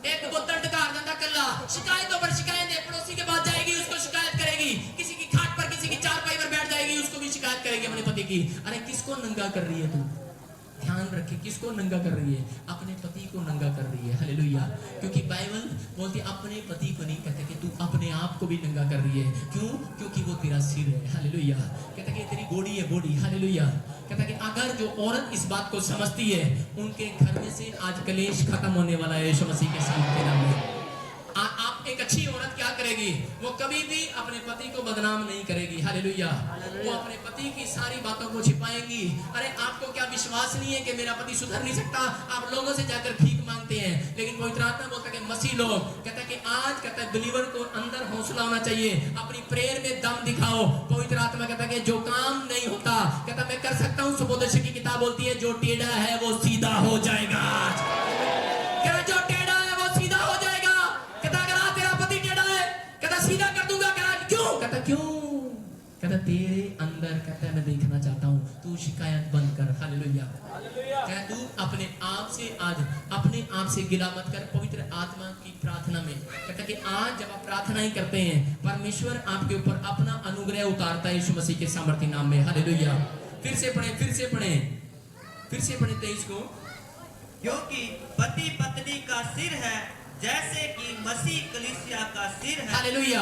एक बोतल ढकार जाता कल्ला, शिकायतों पर शिकायत है। पड़ोसी के पास जाएगी, उसको शिकायत करेगी, किसी की खाट पर, किसी की चारपाई पर बैठ जाएगी, उसको भी शिकायत करेगी अपने पति की। अरे किसको नंगा कर रही है तू, ध्यान रखे किसको नंगा कर रही है, अपने पति को नंगा कर रही है। हालेलुया। क्योंकि बाइबल बोलती है अपने पति को नहीं, कहते कि तू अपने आप को भी नंगा कर रही है। क्यों? क्योंकि वो तेरा सिर है। हालेलुया। कहता कि तेरी बॉडी है, बॉडी। हालेलुया। कहता कि अगर जो औरत इस बात को समझती है, उनके घर में से आज कलेश खत्म होने वाला है यीशु मसीह के नाम में। आप एक अच्छी औरत क्या करेगी? वो कभी भी अपने पति को बदनाम नहीं करेगी। हालेलुया। वो अपने पति की सारी बातों को छिपाएंगी। अरे आपको क्या विश्वास नहीं है कि मेरा पति सुधर नहीं सकता? आप लोगों से जाकर भीख मांगते हैं, लेकिन पवित्र आत्मा बोलता है कि मसीह लोग, कहता है कि आज कहता है बिलीवर को अंदर हौसला होना चाहिए, अपनी प्रेयर में दम दिखाओ। पवित्र आत्मा कहता है कि जो काम नहीं होता, कहता मैं कर सकता हूँ। सुबोधन की किताब बोलती है जो टेढ़ा है वो सीधा हो जाएगा। कहता जो टेढ़ा है वो सीधा हो जाएगा। कहता अगर आज तेरा पति टेढ़ा है, कहता सीधा कर दूंगा। कहता क्यों? कहता क्यों? कहता तेरे अंदर कहता है मैं देखना चाहता हूँ, तू शिकायत बंद कर। हालेलुया। कहता तू अपने आप से आज अपने आप से गिला मत कर, पवित्र आत्मा की प्रार्थना में। कहता कि आज जब आप प्रार्थना ही करते हैं, परमेश्वर आपके ऊपर अपना अनुग्रह उतारता है यीशु मसीह के सामर्थ्य नाम में। हालेलुया। फिर से पढ़े 23 को। क्योंकि पति पत्नी का सिर है, जैसे कि मसीह कलीसिया का सिर है। हालेलुया।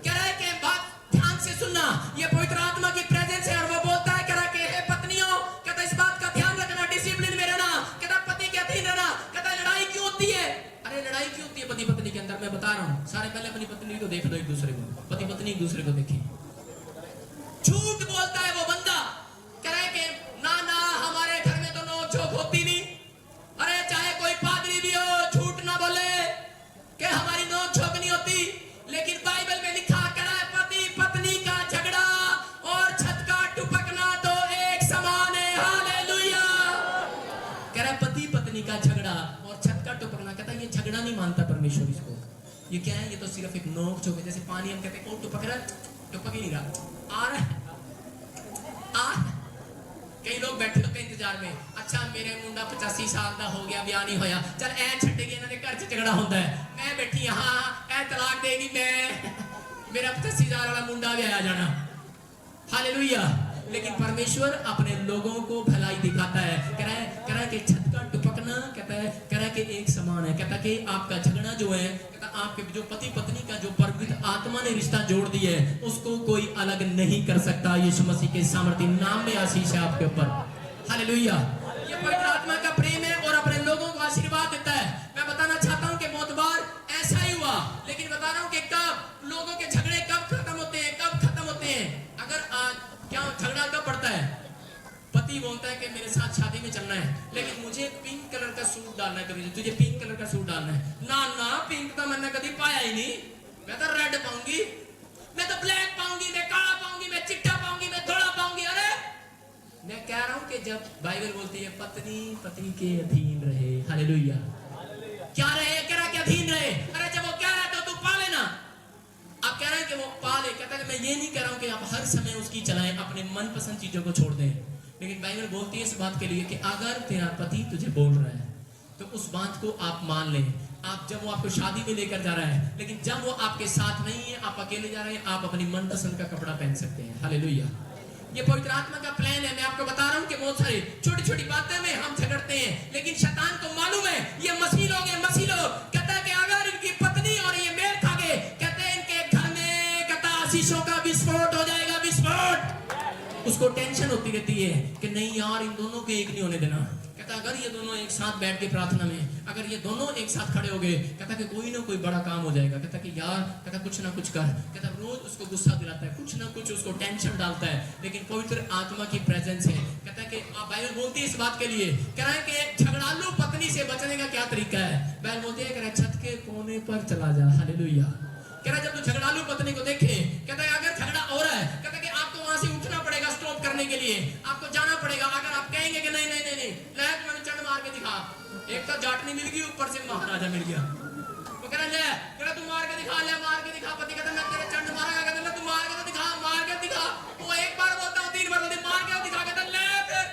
कह रहा है कि बात ध्यान से सुनना, ये पवित्र आत्मा की प्रेजेंस है। और वो बोलता है, कह रहा है कि हे पत्नियों, कहता इस बात का ध्यान रखना, डिसिप्लिन में रहना। कहता पति के अधीन रहना। कहता लड़ाई क्यों होती है? अरे लड़ाई क्यों होती है पति पत्नी के अंदर? मैं बता रहा हूँ। सारे पहले अपनी पत्नी को देख दो, एक दूसरे को, पति पत्नी एक दूसरे को देखें। झूठ बोलता है वो बंदा, कह रहा है कि ना हमारे घर में तो नोक झोंक होती नहीं। अरे चाहे कोई पादरी भी हो, झूठ ना बोले कि हमारी नोक झोंक नहीं होती। लेकिन बाइबल में लिखा करा है पति पत्नी का झगड़ा और छत का टुपकना तो एक समान है। हालेलुया। कह रहा है पति पत्नी का झगड़ा और छत का टुपकना। कहता है ये झगड़ा नहीं मानता परमेश्वर इसको। ये क्या है? ये तो सिर्फ एक नोक झोंक है। जैसे पानी हम कहते हैं ओ टुपक रहा, टुपक ही नहीं रहा, आ रहा। कई लोग बैठे होते इंतजार में, अच्छा मेरे मुंडा 85 साल का हो गया, ब्याह नहीं होया, चल ऐ छड्डेगी, इन्होंने घर च झगड़ा होता है, मैं बैठी हाँ ऐ तलाक देगी, मैं मेरा 85,000 वाला मुंडा भी आ जाना। हालेलुया। लेकिन परमेश्वर अपने लोगों को भलाई दिखाता है। कह रहा है कि छत का टुपकना कह रहा है कि एक समान है। कहता है कि आपका झगड़ा जो है, कहता आपके जो पति पत्नी का जो पवित्र आत्मा ने रिश्ता जोड़ दिया है, उसको कोई अलग नहीं कर सकता। यीशु मसीह के सामर्थ्य नाम में आशीष है आपके ऊपर। हालेलुया। ये पवित्र आत्मा का प्रेम है और अपने लोगों को आशीर्वाद देता है। मैं बताना चाहता हूँ कि बहुत बार ऐसा ही हुआ, लेकिन बता रहा हूँ कि कब लोगों के झगड़े कब खत्म होते हैं, कब खत्म होते हैं? अगर क्या झगड़ा कब पड़ता है? पति बोलता है कि मेरे साथ शादी में चलना है, लेकिन मुझे पिंक कलर का सूट डालना है, तुझे पिंक कलर का सूट डालना है। ना पिंक तो मैंने कभी पाया ही नहीं, मैं तो रेड पाऊंगी, मैं तो ब्लैक पाऊंगी, मैं काला पाऊंगी, मैं चिट्टा पाऊंगी, मैं धोला पाऊंगी। अरे मैं कह रहा हूं कि जब बाइबल बोलती है पत्नी पति के अधीन रहे। हालेलुया। क्या रहे? कह रहा कि अधीन रहे। अरे जब वो कह रहा है तो तू पा लेना। आप कह रहे हैं कि वो पाले, कहता है मैं ये नहीं कह रहा हूं कि आप हर समय उसकी चलाएं, अपने मनपसंद चीजों को छोड़ दें। लेकिन बाइबल बोलती है इस बात के लिए कि अगर तेरा पति तुझे बोल रहा है तो उस बात को आप मान लें। आप जब वो आपको शादी में लेकर जा रहा है, लेकिन जब वो आपके साथ नहीं है, आप अकेले जा रहे हैं, आप अपनी मनपसंद का कपड़ा पहन सकते हैं। हालेलुया। ये पवित्र आत्मा का प्लान है। मैं आपको बता रहा हूँ कि बहुत सारी छोटी छोटी बातें में हम झगड़ते हैं, लेकिन शैतान को मालूम है ये मसीह लोग हैं। मसीह लोग कहता है कि अगर इनकी पत्नी और ये मेल खा गए, कहते हैं इनके घर में कहता आशीषों का विस्फोट हो जाएगा, विस्फोट। उसको टेंशन होती रहती है कि नहीं यार इन दोनों को एक नहीं होने देना। कहता अगर ये दोनों एक साथ बैठ के प्रार्थना में, अगर ये दोनों एक साथ खड़े हो गए, कहता कि कोई ना कोई बड़ा काम हो जाएगा। कहता कि यार कहता कुछ ना कुछ कर। कहता रोज उसको गुस्सा दिलाता है, कुछ ना कुछ उसको टेंशन डालता है, लेकिन पवित्र आत्मा की प्रेजेंस है। कहता कि बाइबल बोलती है इस बात के लिए, कह रहा है कि झगड़ालू पत्नी से बचने का क्या तरीका है? बाइबल बोलती है, कह रहा छत के कोने पर चला जा। हालेलुया। कह रहा जब तू झगड़ालू पत्नी को देखे, कहता है अगर झगड़ा हो रहा है, कहता कि आपको वहां से उठना पड़ेगा स्टॉप करने के लिए, आपको जाना पड़ेगा। अगर आप कहेंगे कि नहीं नहीं नहीं नहीं ले मैंने चढ़ मार के दिखा, एक तो जाटनी मिल गई, ऊपर से महाराजा मिल गया। वो कह रहा ले, कह रहा तू मार के दिखा, ले मार के दिखा। पति कहता मैं तेरे चंड मारेगा, कहता तू मार के तो दिखा, मार के दिखा। वो एक बार बोलता हूँ, 3 बार बोलते मार के दिखा, कहता ले फिर।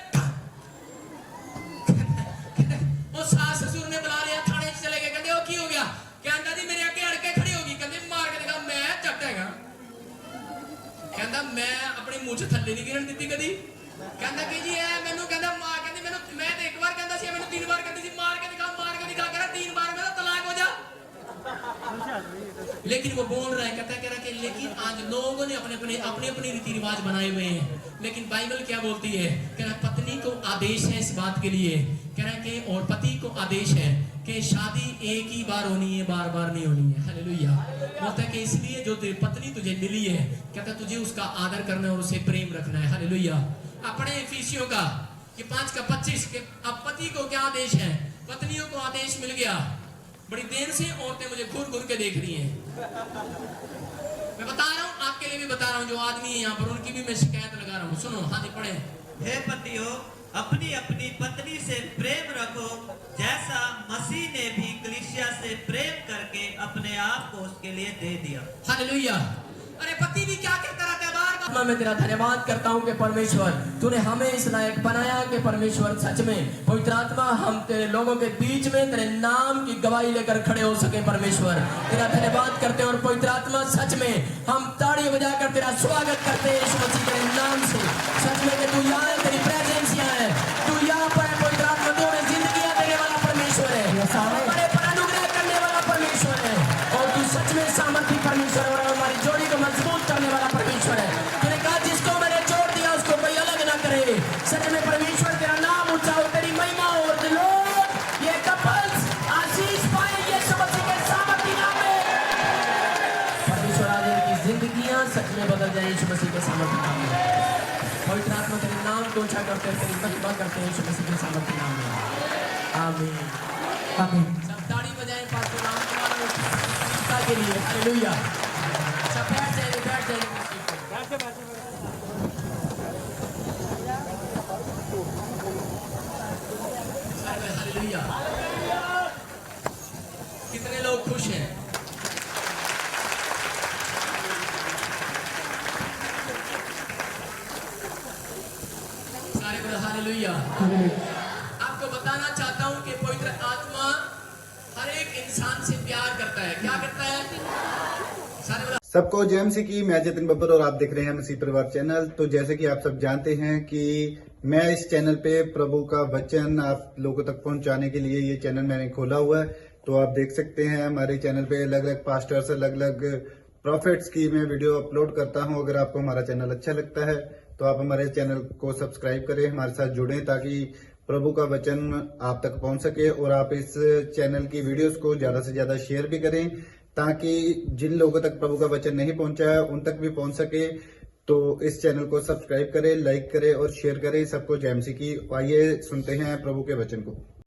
वो सास ससुर ने बुला लिया, थाने चले गए, कहते वो की हो गया? कहता जी मेरे आगे अड़के खड़ी होगी, कहते मार के दिखा। मैं चट्टेगा, कहता मैं अपनी मुंह से थल्ले नहीं गिरन दी कदी। कहता कि जी है मैनू, कहता मां कहती मैनू मैं लेकिन वो बोल रहा है, कह रहा कि लेकिन आज लोगों ने अपने अपने रीति रिवाज बनाए हुए हैं, लेकिन बाइबल क्या बोलती है? कह रहा पत्नी को आदेश है इस बात के लिए, कह रहा कि और पति को आदेश है कि शादी एक ही बार होनी है, बार बार नहीं होनी है। हालेलुया। बोलता है कि इसलिए जो तेरी पत्नी तुझे मिली है, कहता तुझे उसका आदर करना है और उसे प्रेम रखना है। हालेलुया। अपने इफिसियों का 5:25 के अब पति को क्या आदेश है? पत्नियों को आदेश मिल गया। बड़ी देर से औरतें मुझे घूर घूर के देख रही हैं। मैं बता रहा हूँ, आपके लिए भी बता रहा हूँ, जो आदमी है यहाँ पर उनकी भी मैं शिकायत लगा रहा हूँ। सुनो, हाँ जी पढ़े। हे पतियों, अपनी अपनी पत्नी से प्रेम रखो, जैसा मसीह ने भी कलीसिया से प्रेम करके अपने आप को उसके लिए दे दिया। हालेलुया। अरे पति भी क्या करता रहता है बार बार। मैं तेरा धन्यवाद करता हूँ कि परमेश्वर तूने हमें इस लायक बनाया कि परमेश्वर सच में पवित्र आत्मा हम तेरे लोगों के बीच में तेरे नाम की गवाही लेकर खड़े हो सके। परमेश्वर तेरा धन्यवाद करते हैं और पवित्र आत्मा सच में हम ताड़ी बजाकर तेरा स्वागत करते हैं यीशु मसीह के नाम से। सच में कि तू यहाँ है, तेरी प्रेजेंस यहाँ है, तू यहाँ पर है। पवित्र आत्मा तू हमें जिंदगी देने वाला परमेश्वर है, हमारे पर अनुग्रह करने वाला परमेश्वर है, और तू सच में सामर्थी परमेश्वर और हमारी जोड़ी को मजबूत करने वाला परमेश्वर है। तूने कहा जिसको मैंने जोड़ दिया उसको कोई अलग ना करे। सच में परमेश्वर तेरा नाम ऊंचा हो, तेरी महिमा हो, और लोग ये कपल्स आशीष पाए यीशु मसीह के सामर्थी नाम में। परमेश्वर आज इनकी जिंदगियां सच में बदल जाए यीशु मसीह के सामर्थी नाम में। पवित्र आत्मा तेरे नाम को ऊंचा करते हैं, तेरी महिमा करते हैं यीशु मसीह के सामर्थी नाम में। आमीन आमीन। सब ताड़ी बजाएं पास्टर राम कुमार के लिए। हालेलुया। सब बैठ जाइए, बैठ जाइए। हालेलुया। कितने लोग खुश हैं? सारे बोलो हालेलुया। आपको बताना चाहता हूं कि पवित्र आत्मा हर एक इंसान से प्यार करता है। क्या करता है? सारे बोलो। सबको जय मसीह की। मैं जतिन बब्बर और आप देख रहे हैं मसीह परिवार चैनल। तो जैसे कि आप सब जानते हैं कि मैं इस चैनल पे प्रभु का वचन आप लोगों तक पहुंचाने के लिए ये चैनल मैंने खोला हुआ है। तो आप देख सकते हैं हमारे चैनल पे अलग अलग पास्टर्स, अलग अलग प्रॉफिट्स की मैं वीडियो अपलोड करता हूं। अगर आपको हमारा चैनल अच्छा लगता है तो आप हमारे चैनल को सब्सक्राइब करें, हमारे साथ जुड़ें, ताकि प्रभु का वचन आप तक पहुंच सके। और आप इस चैनल की वीडियोस को ज्यादा से ज्यादा शेयर भी करें, ताकि जिन लोगों तक प्रभु का वचन नहीं पहुंचा है उन तक भी पहुंच सके। तो इस चैनल को सब्सक्राइब करें, लाइक करें और शेयर करें। सबको जय मसीह की। आइए सुनते हैं प्रभु के वचन को।